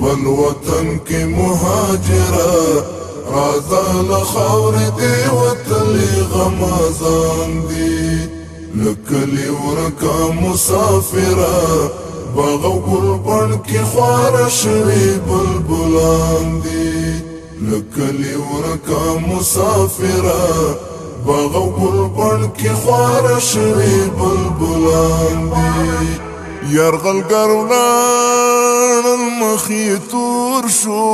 بل وطن کې مهاجره رازه له خاورې دې وتلې غمازان دي له کلي ورکه مسافره باغ او ګل بڼ کې خواره شوي بلبلان دي له کلي ورکه مسافره باغ او ګل بڼ کې خواره شوي بلبلان دي یرغلګر ولاړل مخې تور شو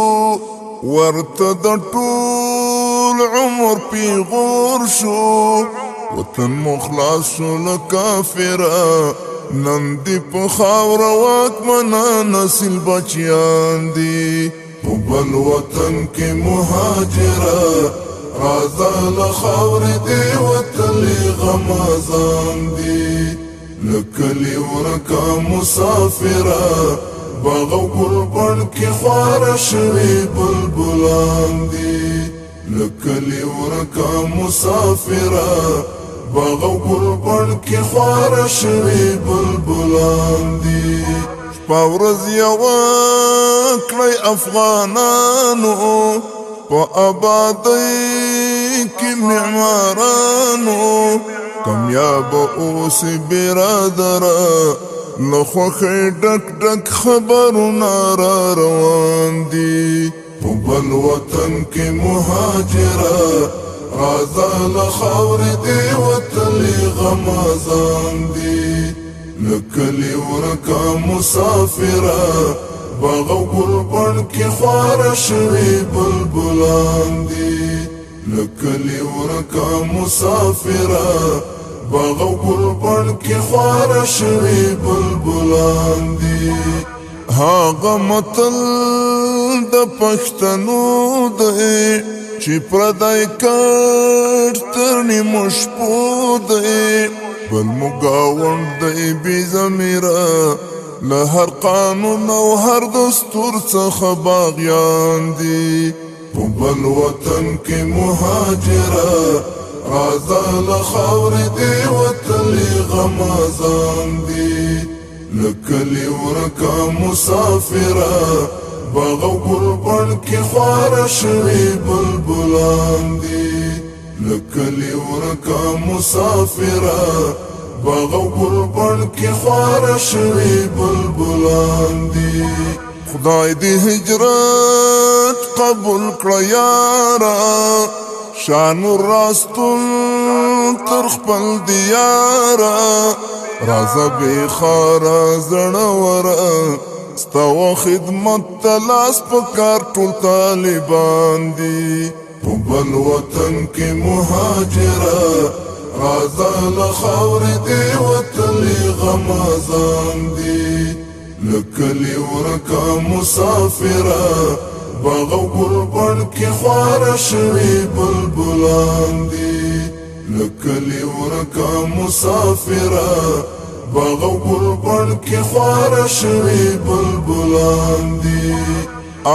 ورته د ټول عمر پیغور شو وطن مو خلاص شو له کافره نن دې په خاوره واکمنان اصیل بچیان دي په بل وطن کې مهاجره رازه له خاورې دې وتلې غمازان دي له کلي ورکه مسافره باغ او ګل بڼ کې خواره شوي بلبلان دي له کلي ورکه مسافره باغ او ګل بڼ کې خواره شوي بلبلان دي شپه ورځ یوه کړئ افغانانو په آبادۍ کې معمارانو کامیاب اوسئ برادره له خوښۍ ډک ډک خبرونه را روان دي په بل وطن کې مهاجره رازه له خاورې دې وتلې غمازان دي له کلي ورکه مسافره باغ او ګل بڼ کې خواره شوي بلبلان دي له کلي ورکه مسافره باغ او ګل بڼ کې خواره شوي بلبلان دي هغه متل د پښتنو دی چې پردی کټ تر نیمو شپو دی بل مو ګاونډ دی بې ضمیره له هر قانون او هر دستور څخه باغیان دي په بل وطن کې مهاجره رازه له خاورې دې وتلې غمازان دي له کلي ورکه مسافره باغ او ګل بڼ کې خواره شوي بلبلان دي له کلي ورکه مسافره باغ او ګل بڼ کې خواره شوي بلبلان دي خدای دې هجرت قبول کړه یاره شان راستون تر خپل دیاره رازه بې خاره زړوره ستا و خدمت ته لاس په کار ټول طالبان دي په بل وطن کې مهاجره رازه له خاورې دې وتلې غمازان دي له کلي ورکه مسافره باغ او ګل بڼ کې خواره شوي بلبلان دي له کلي ورکه مسافره باغ او ګل بڼ کې خواره شوي بلبلان دي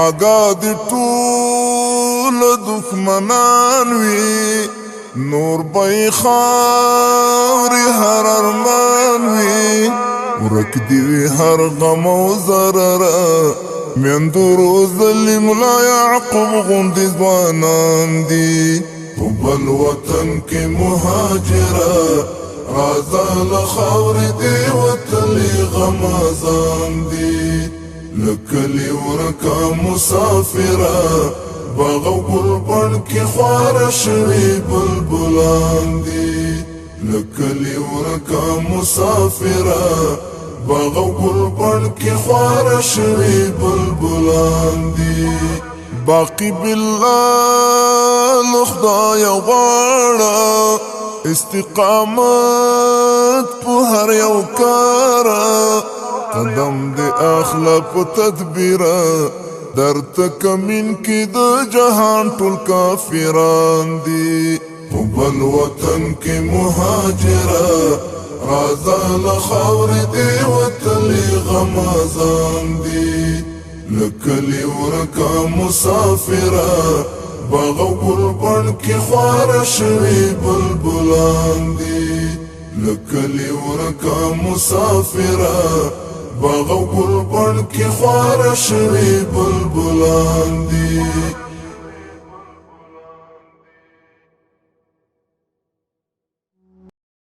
آګاه دې ټوله دښمنان وي نور به یې خاورې هر ارمان وي ورک دې وي هر غم او ضرره میندو روزلې ملا یعقوب غوندې ځوانان دي په بل وطن کې مهاجره رازه له خاورې دې وتلې غمازان دي له کلي ورکه مسافره باغ او ګل بڼ کې خواره شوي بلبلان دي له کلي ورکه مسافره باغ او ګل بڼ کې خواره شوي بلبلان دي باقي بالله له خدایه غواړه استقامت په هر یو کاره قدم دې اخله په تدبیره درته کمین کې د جهان ټول کافران دي په بل وطن کې مهاجره رازه له خاورې دې وتلې غمازان دي له کلي ورکه مسافره باغ او ګل بڼ کې خواره شوي بلبلان دي له کلي ورکه مسافره باغ او ګل بڼ کې خواره شوي بلبلان